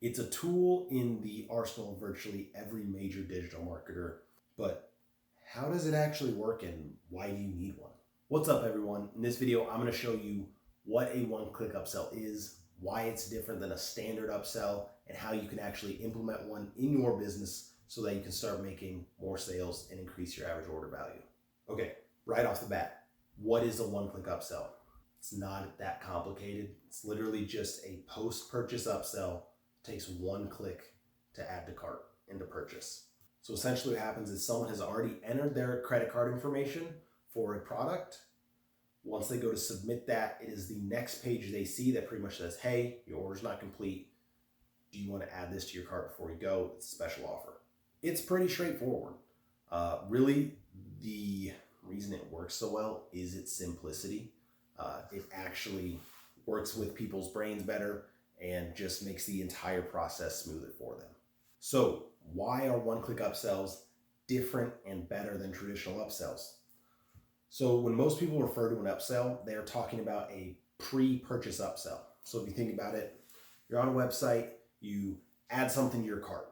It's a tool in the arsenal of virtually every major digital marketer, but how does it actually work and why do you need one? What's up, everyone? In this video, I'm going to show you what a one-click upsell is, why it's different than a standard upsell, and how you can actually implement one in your business so that you can start making more sales and increase your average order value. Okay, right off the bat, what is a one-click upsell? It's not that complicated. It's literally just a post-purchase upsell. It takes one click to add to cart and to purchase. So essentially what happens is someone has already entered their credit card information for a product. Once they go to submit that, it is the next page they see that pretty much says, hey, your order's not complete. Do you want to add this to your cart before you go? It's a special offer. It's pretty straightforward. Really, the reason it works so well is its simplicity. It actually works with people's brains better and just makes the entire process smoother for them. So why are one-click upsells different and better than traditional upsells? So when most people refer to an upsell, they're talking about a pre-purchase upsell. So if you think about it, you're on a website, you add something to your cart.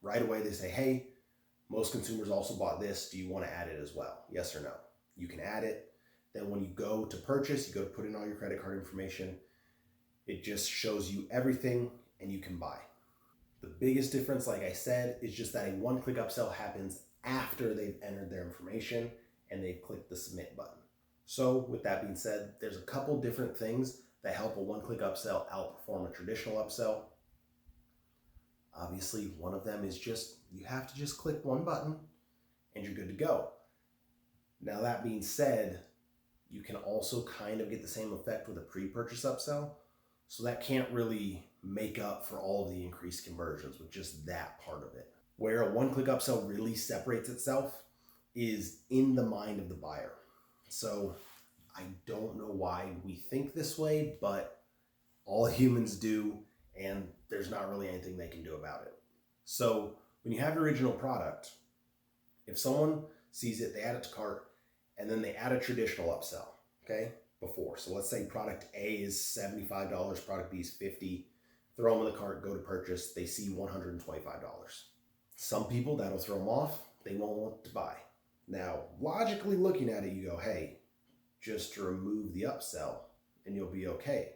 Right away they say, hey, most consumers also bought this. Do you want to add it as well? Yes or no? You can add it. Then when you go to purchase, you go to put in all your credit card information. It just shows you everything and you can buy. The biggest difference, like I said, is just that a one-click upsell happens after they've entered their information and they've clicked the submit button. So with that being said, there's a couple different things that help a one-click upsell outperform a traditional upsell. Obviously, one of them is just, you have to just click one button and you're good to go. Now that being said, you can also kind of get the same effect with a pre-purchase upsell. So that can't really make up for all of the increased conversions with just that part of it. Where a one-click upsell really separates itself is in the mind of the buyer. So I don't know why we think this way, but all humans do, and there's not really anything they can do about it. So when you have your original product, if someone sees it, they add it to cart, and then they add a traditional upsell, okay, before. So let's say product A is $75, product B is $50, throw them in the cart, go to purchase, they see $125. Some people, that'll throw them off, they won't want to buy. Now, logically looking at it, you go, hey, just remove the upsell and you'll be okay.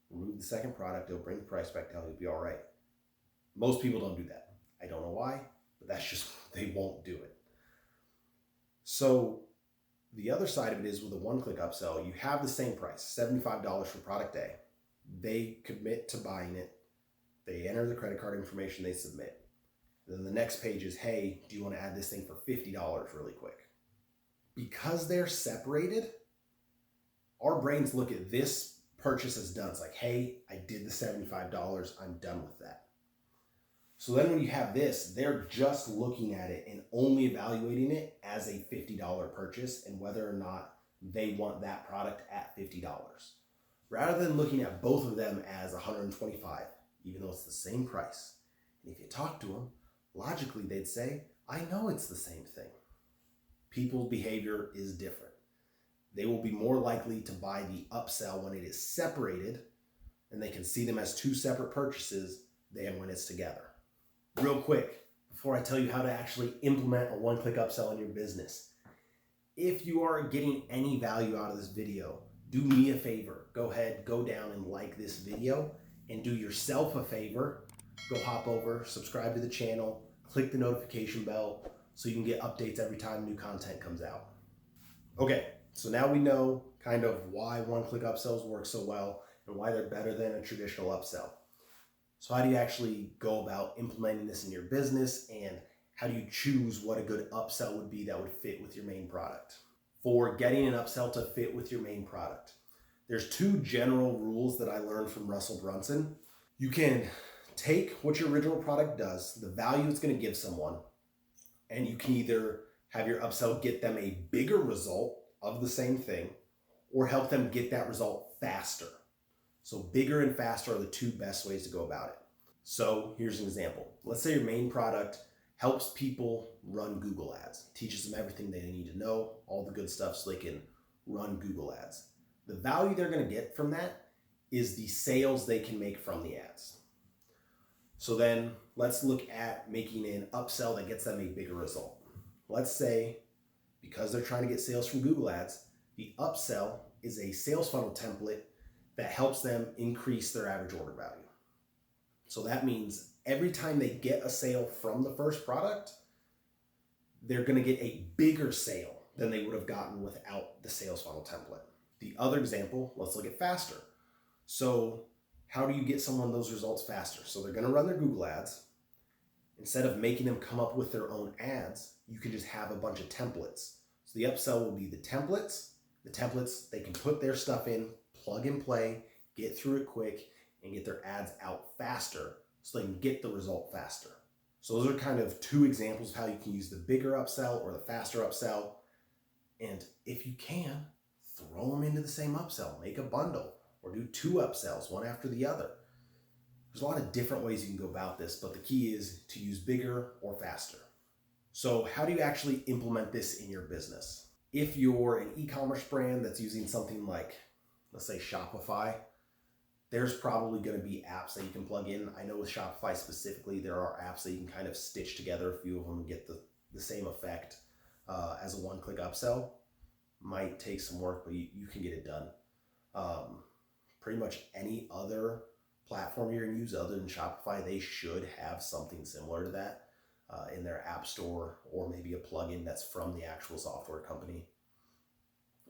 Remove the second product, it'll bring the price back down, you'll be all right. Most people don't do that. I don't know why, but that's just, they won't do it. So the other side of it is with a one-click upsell, you have the same price, $75 for product A. They commit to buying it. They enter the credit card information, they submit. Then the next page is, hey, do you want to add this thing for $50 really quick? Because they're separated, our brains look at this purchase as done. It's like, hey, I did the $75, I'm done with that. So then when you have this, they're just looking at it and only evaluating it as a $50 purchase and whether or not they want that product at $50. Rather than looking at both of them as $125, even though it's the same price. And if you talk to them, logically they'd say, I know it's the same thing. People's behavior is different. They will be more likely to buy the upsell when it is separated and they can see them as two separate purchases than when it's together. Real quick, before I tell you how to actually implement a one-click upsell in your business, if you are getting any value out of this video, do me a favor. Go ahead, go down and like this video, and do yourself a favor. Go hop over, subscribe to the channel, click the notification bell so you can get updates every time new content comes out. Okay, so now we know kind of why one-click upsells work so well and why they're better than a traditional upsell. So how do you actually go about implementing this in your business, and how do you choose what a good upsell would be that would fit with your main product? For getting an upsell to fit with your main product, there's two general rules that I learned from Russell Brunson. You can take what your original product does, the value it's going to give someone, and you can either have your upsell get them a bigger result of the same thing or help them get that result faster. So bigger and faster are the two best ways to go about it. So here's an example. Let's say your main product helps people run Google ads, teaches them everything they need to know, all the good stuff so they can run Google ads. The value they're going to get from that is the sales they can make from the ads. So then let's look at making an upsell that gets them a bigger result. Let's say, because they're trying to get sales from Google Ads, the upsell is a sales funnel template that helps them increase their average order value. So that means every time they get a sale from the first product, they're going to get a bigger sale than they would have gotten without the sales funnel template. The other example, let's look at faster. So how do you get someone those results faster? So they're going to run their Google Ads. Instead of making them come up with their own ads, you can just have a bunch of templates. So the upsell will be the templates. The templates, they can put their stuff in, plug and play, get through it quick, and get their ads out faster so they can get the result faster. So those are kind of two examples of how you can use the bigger upsell or the faster upsell. And if you can, throw them into the same upsell, make a bundle, or do 2 upsells, one after the other. There's a lot of different ways you can go about this, but the key is to use bigger or faster. So how do you actually implement this in your business? If you're an e-commerce brand that's using something like, let's say Shopify, there's probably going to be apps that you can plug in. I know with Shopify specifically, there are apps that you can kind of stitch together a few of them and get the same effect as a one-click upsell. Might take some work, but you can get it done. Pretty much any other platform you're going to use other than Shopify, they should have something similar to that in their app store, or maybe a plugin that's from the actual software company.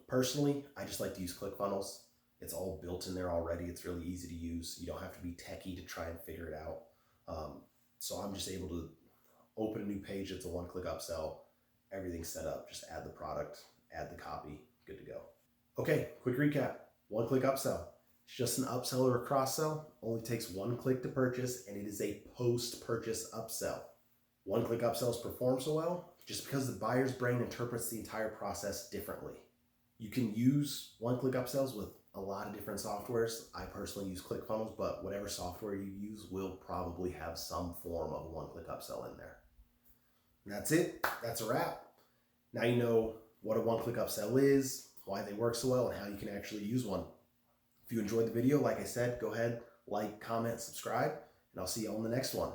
Personally, I just like to use ClickFunnels. It's all built in there already. It's really easy to use. You don't have to be techie to try and figure it out. So I'm just able to open a new page. It's a one-click upsell. Everything's set up. Just add the product, add the copy, good to go. Okay, quick recap. One-click upsell. It's just an upsell or a cross-sell. Only takes 1 click to purchase, and it is a post-purchase upsell. One-click upsells perform so well just because the buyer's brain interprets the entire process differently. You can use one-click upsells with a lot of different softwares. I personally use ClickFunnels, but whatever software you use will probably have some form of a one-click upsell in there. And that's it. That's a wrap. Now you know what a one-click upsell is, why they work so well, and how you can actually use one. If you enjoyed the video, like I said, go ahead, like, comment, subscribe, and I'll see you on the next one.